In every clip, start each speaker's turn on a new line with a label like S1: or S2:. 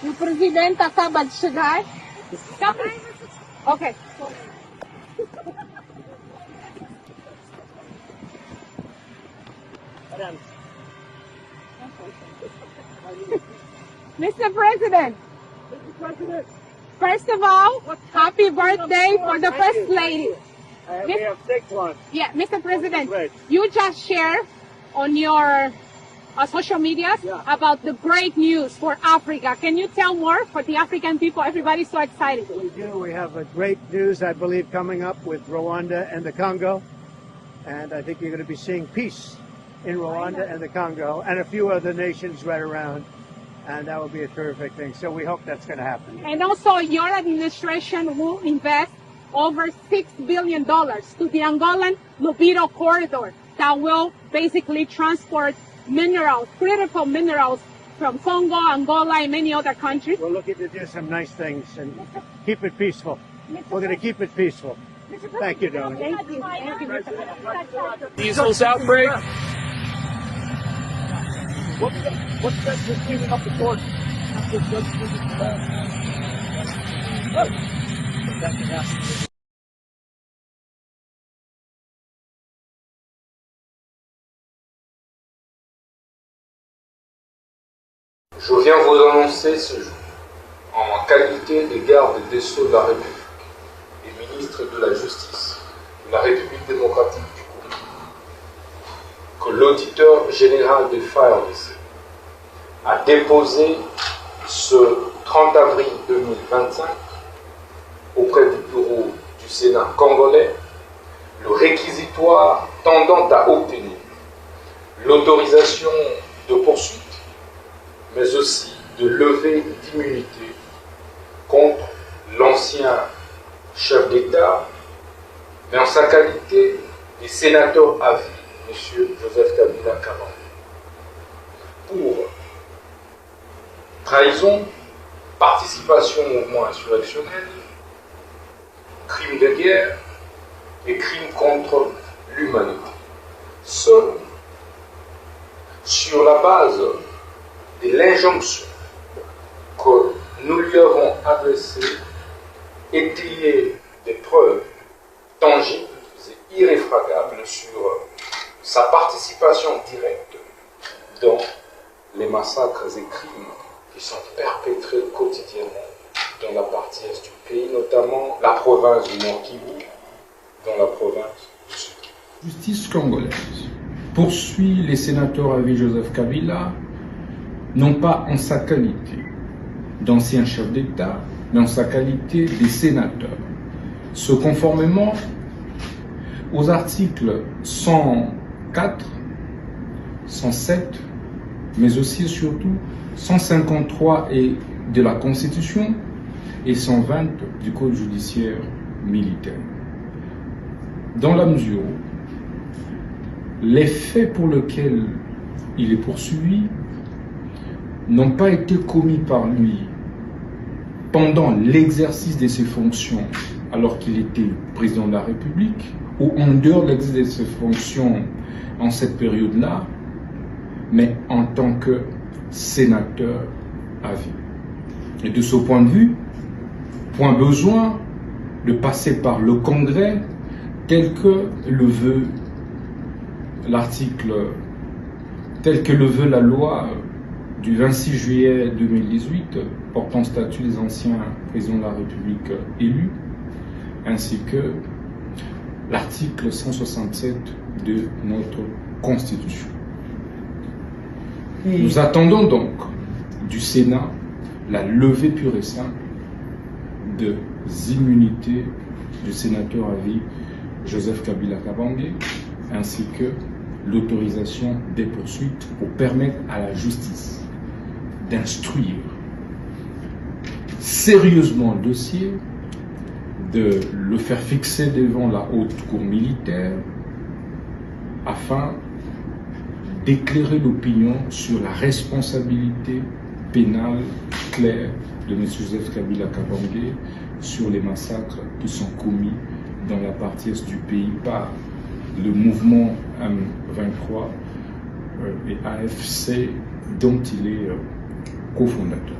S1: O presidente acaba de chegar. Ok. Mr. President, first of all, happy birthday for the First Lady.
S2: We have 6 ones.
S1: Yeah, Mr. President, you just shared on your social media about the great news for Africa. Can you tell more for the African people? Everybody's so excited.
S2: We do. We have a great news, I believe, coming up with Rwanda and the Congo. And I think you're going to be seeing peace in Rwanda and the Congo and a few other nations right around. And that will be a terrific thing. So we hope that's going to happen.
S1: And also your administration will invest over $6 billion to the Angolan Lubero corridor that will basically transport minerals, critical minerals from Congo, Angola, and many other countries.
S2: We're looking to do some nice things and keep it peaceful. We're going to keep it peaceful. Thank you, darling.
S1: Thank you. Thank you.
S3: Measles outbreak.
S2: What's that for cleaning up the court?
S4: Je viens vous annoncer ce jour, en qualité de garde des Sceaux de la République et ministre de la Justice de la République démocratique du Congo, que l'auditeur général des FARDC a déposé ce 30 avril 2025 auprès du bureau du Sénat congolais le réquisitoire tendant à obtenir l'autorisation de poursuite, mais aussi de levée d'immunité contre l'ancien chef d'État, mais en sa qualité de sénateur à vie, M. Joseph Kabila Kabange, pour trahison, participation au mouvement insurrectionnel, crime de guerre et crime contre l'humanité. Seul sur la base de l'injonction que nous lui avons adressée, étayer des preuves tangibles et irréfragables sur sa participation directe dans les massacres et crimes qui sont perpétrés quotidiennement dans la partie est du pays, notamment la province du Nord Kivu, dans la province du Sud.
S5: Justice congolaise poursuit les sénateurs à vie Joseph Kabila, non pas en sa qualité d'ancien chef d'État, mais en sa qualité de sénateur, ce conformément aux articles 104, 107, mais aussi et surtout 153 de la Constitution et 120 du Code judiciaire militaire. Dans la mesure où les faits pour lesquels il est poursuivi n'ont pas été commis par lui pendant l'exercice de ses fonctions alors qu'il était président de la République ou en dehors de l'exercice de ses fonctions en cette période-là, mais en tant que sénateur à vie. Et de ce point de vue, point besoin de passer par le Congrès tel que le veut l'article, tel que le veut la loi du 26 juillet 2018 portant statut des anciens présidents de la République élus, ainsi que l'article 167 de notre Constitution. Nous attendons donc du Sénat la levée pure et simple des immunités du sénateur à vie Joseph Kabila Kabange, ainsi que l'autorisation des poursuites pour permettre à la justice d'instruire sérieusement le dossier, de le faire fixer devant la haute cour militaire afin d'éclairer l'opinion sur la responsabilité pénale claire de M. Joseph Kabila Kabange sur les massacres qui sont commis dans la partie est du pays par le mouvement M23 et AFC dont il est cofondateur.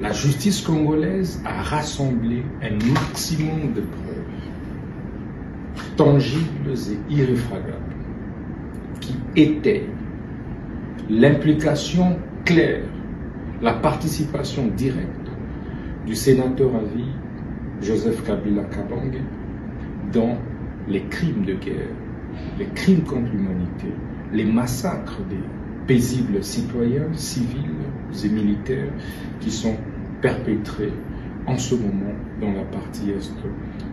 S5: la justice congolaise a rassemblé un maximum de preuves tangibles et irréfragables qui étayent l'implication claire, la participation directe du sénateur à vie Joseph Kabila Kabange dans les crimes de guerre, les crimes contre l'humanité, les massacres des paisibles citoyens, civils et militaires qui sont perpétrés en ce moment dans la partie est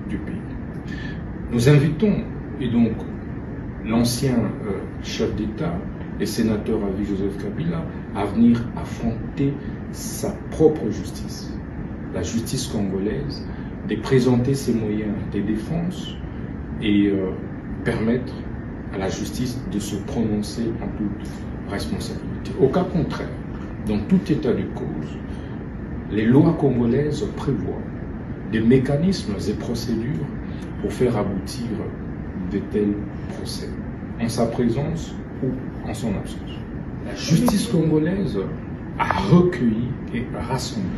S5: du pays. Nous invitons et donc l'ancien chef d'État et sénateur à vie Joseph Kabila à venir affronter sa propre justice, la justice congolaise, de présenter ses moyens de défense et permettre à la justice de se prononcer en toute responsabilité. Au cas contraire, dans tout état de cause, les lois congolaises prévoient des mécanismes et procédures pour faire aboutir de tels procès, en sa présence ou en son absence. La justice congolaise a recueilli et rassemblé,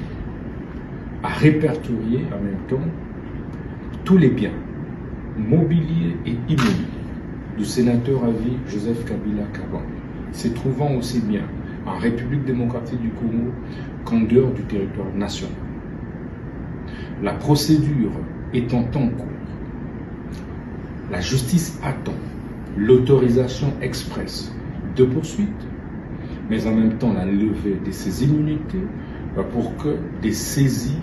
S5: a répertorié en même temps tous les biens mobiliers et immobiliers du sénateur à vie Joseph Kabila Kabange, se trouvant aussi bien en République démocratique du Congo qu'en dehors du territoire national. La procédure étant en cours, la justice attend l'autorisation expresse de poursuite, mais en même temps la levée de ces immunités pour que des saisies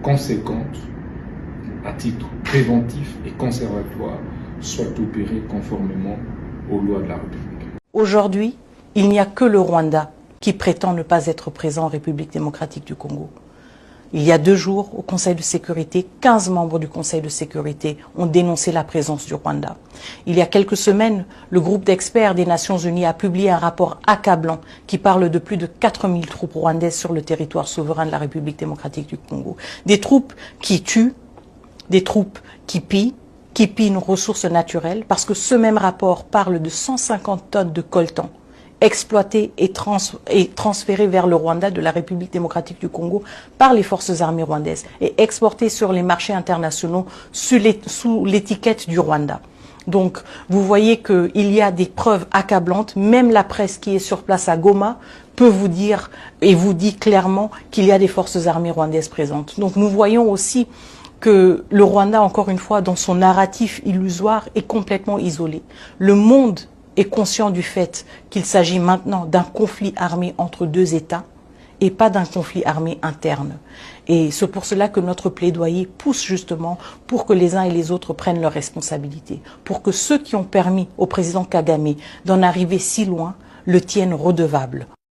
S5: conséquentes à titre préventif et conservatoire soient opérées conformément aux lois de la République.
S6: Aujourd'hui, il n'y a que le Rwanda qui prétend ne pas être présent en République démocratique du Congo. Il y a 2 jours, au Conseil de sécurité, 15 membres du Conseil de sécurité ont dénoncé la présence du Rwanda. Il y a quelques semaines, le groupe d'experts des Nations Unies a publié un rapport accablant qui parle de plus de 4000 troupes rwandaises sur le territoire souverain de la République démocratique du Congo. Des troupes qui tuent, des troupes qui pillent nos ressources naturelles, parce que ce même rapport parle de 150 tonnes de coltan exploités et transférés vers le Rwanda de la République démocratique du Congo par les forces armées rwandaises et exportés sur les marchés internationaux sous l'étiquette du Rwanda. Donc, vous voyez qu'il y a des preuves accablantes. Même la presse qui est sur place à Goma peut vous dire et vous dit clairement qu'il y a des forces armées rwandaises présentes. Donc, nous voyons aussi que le Rwanda, encore une fois, dans son narratif illusoire, est complètement isolé. Le monde est conscient du fait qu'il s'agit maintenant d'un conflit armé entre 2 États et pas d'un conflit armé interne. Et c'est pour cela que notre plaidoyer pousse justement pour que les uns et les autres prennent leurs responsabilités, pour que ceux qui ont permis au président Kagame d'en arriver si loin le tiennent redevable